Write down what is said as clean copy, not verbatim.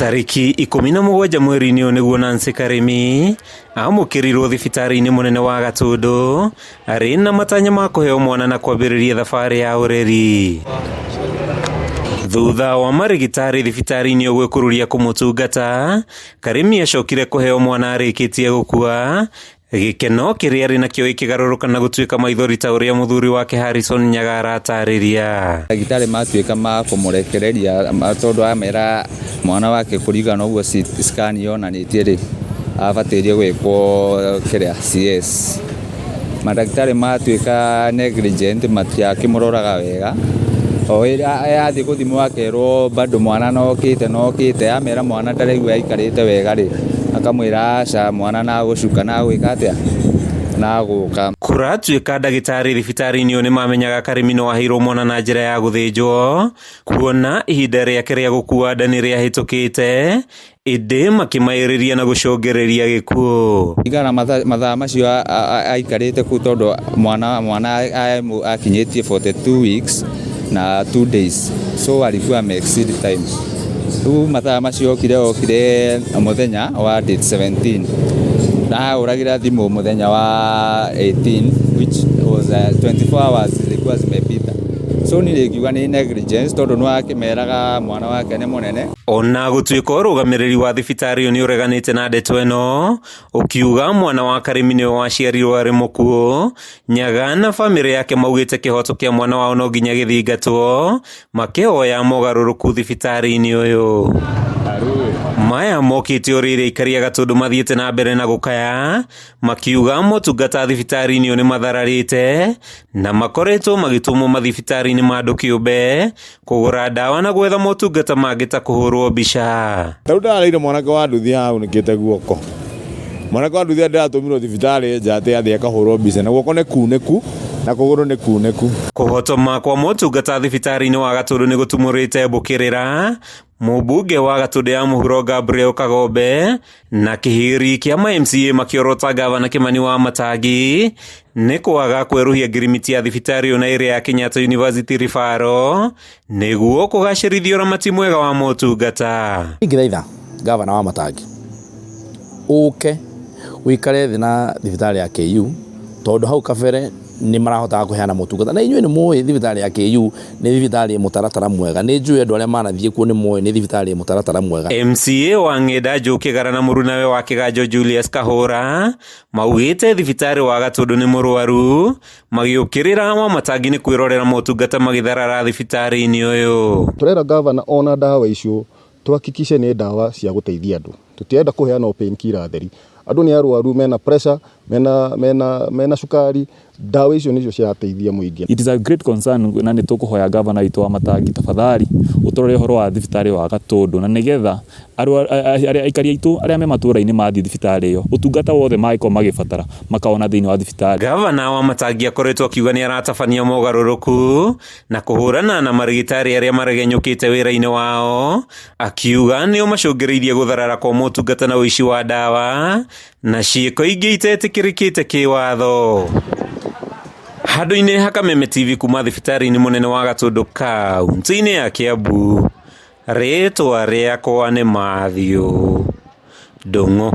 Tariki 17 mweri-inĩ ũyũ nĩguo Nancy Karĩmi amũkĩrirwo thibitarĩ-inĩ mũnene wa Gatũndũ arĩ na matanya ma kũheo mwana na kwambĩrĩria thabarĩ ya ũreri. Thutha wa marigitari thibitarĩ-inĩ ũguo kũrũria kũmũtungata, Karĩmi acokire kũheo mwana arĩkĩtie gũkua, gĩkeno kĩrĩa arĩ nakĩo gĩkĩgarũrũka na gũtuĩka maithori ta ũrĩa mũthuri wake Harrison Nyaga aratarĩria. Ndagĩtarĩ matuĩka ma kũmũrekereria tondũ amera mwana wake kũringana ũguo CT scan yonanĩtie rĩ abatĩrie gwĩkwo kĩrĩa CS. Mandagĩtarĩ matuĩka negligent matiakĩmũroraga wega. O athiĩ gũthimwo akerwo bado mwana nokĩte amera mwana ndaraigua aikarĩte wega rĩ akamwĩra aca mwana na gũcuka na gwĩka atĩa na gũka. Kũratuĩka ndagĩtarĩ thibitarĩ-inĩ ũyũ nĩmamenyaga Karĩmi no aheirwo mwana na njĩra ya gũthĩnjwo, kuona ihinda rĩake rĩa gũkua nda nĩrĩahĩtũkĩte, ĩndĩ makĩmaĩrĩria na gũcũngĩrĩria gĩkuũ. Igana mathaa macio aikarĩte kũu tondũ mwana akinyĩtie 42 weeks na 2 days, so alikuwa ame-exceed time. Rĩu mathaa macio okire mũthenya wa date 17 na ũragĩra thimũ mũthenya wa 18 which was 24 hours zilikuwa zimepita. So nilikiuga ni negligence tondũ nĩwakĩmeraga mwana wake nĩ mũnene. Ona gũtuĩka ũrũgamĩrĩri wa thibitarĩ ũyũ nĩũreganĩte na ndeto ĩno, ũkiuga mwana wa Karĩmi nĩwe waciarirwo arĩ mũkuũ, Nyaga na bamĩrĩ yake maugĩte kĩhoto kĩa mwana wao no nginya gĩthingatwo, makĩhoya mogarũrũku thibitarĩ-inĩ ũyũ. Maya mokĩte ũrĩrĩ aikaria Gatũndũ mathiĩte na mbere na gũkaya, makiuga motungata thibitarĩ-inĩ ũyũ nĩ mathararĩte, na makoretwo magĩtũmwo mathibitarĩ-inĩ ma andũ kĩũmbe kũgũra ndawa na gwetha motungata mangĩ ta kũhũrwo mbica. Tarĩu ndarareire mwanake wa nduthi hau nĩkĩte guoko. Mwanake wa nduthi ndĩratũmirwo thibitarĩ nja atĩ athiĩ akahũrwo mbica na guoko nĩ kunĩku na kũgũrũ nĩ kunĩku. Kũhotoma kwa motungata thibitarĩ-inĩ wa Gatũndũ nĩ gũtumũrĩte mbũkĩrĩra mũmbunge wa Gatũndũ ya mũhuro Gabriel Kagombe na kĩhĩri kĩa ma-MCA makĩorota gavana Kĩmani wa Matangi nĩ kwaga kwerũhia ngirimiti ya thibitarĩ na ĩrĩa ya Kenyatta University Referral nĩguo kũgacĩrithia ũramati mwega wa motungata. Ingĩthaitha gavana wa Matangi ũke wĩikare thĩ na thibitarĩ ya KU tondũ hau kabere nĩ marahotaga kũheana motungata na inyuĩ nĩ mũĩ thibitarĩ ya KU nĩ thibitarĩ mũtaratara mwega, nĩ njũĩ andũ arĩa manathiĩ kuo nĩ mũĩ nĩ thibitarĩ mũtaratara mwega. MCA wa Ng'enda Njũkĩgara na mũrunawe wa Kĩganjo Julius Kahũra maugĩte thibitarĩ wa Gatũndũ nĩ mũrwaru, magĩũkĩrĩra wa Matangi nĩ kwĩrorera motungata magĩtharara thibitarĩ-inĩ ũyũ. Tũrera gavana ona ndawa icio tuhakikishe nĩ ndawa cia gũteithia andũ, tũtienda kũheana painkiller theri. Andũ nĩ arwaru mena pressure mena cukari, ndawa icio nĩcio cirateithia mũingĩ. It is a great concern na nĩ tũkũhoya gavana witũ wa Matangi tafadhali ũtũrore ũhoro wa thibitarĩ wa Gatũndũ na nĩgetha aikari aitũ arĩa me matũũra-inĩ mathiĩ thibitarĩ ĩyo ũtungata wothe mangĩkorwo magĩbatara makaona thĩinĩ wa thibitarĩ. Gavana wa Matangi akoretwo akiuga nĩ aratabania mogarũrũku na kũhũrana na marigitari arĩa maregenyũkĩte wĩra-inĩ wao, akiuga nĩo macũngĩrĩirie gũtharara kwa motungata na ũici wa ndawa na ciĩko ingĩ itetĩkĩrĩkĩte kĩwatho. Handũ-inĩ ha Kameme TV kuma thibitarĩ-inĩ mũnene wa Gatũndũ kaunti-inĩ ya Kiambu, rĩtwa rĩakwa nĩ Matthew Ndung'u.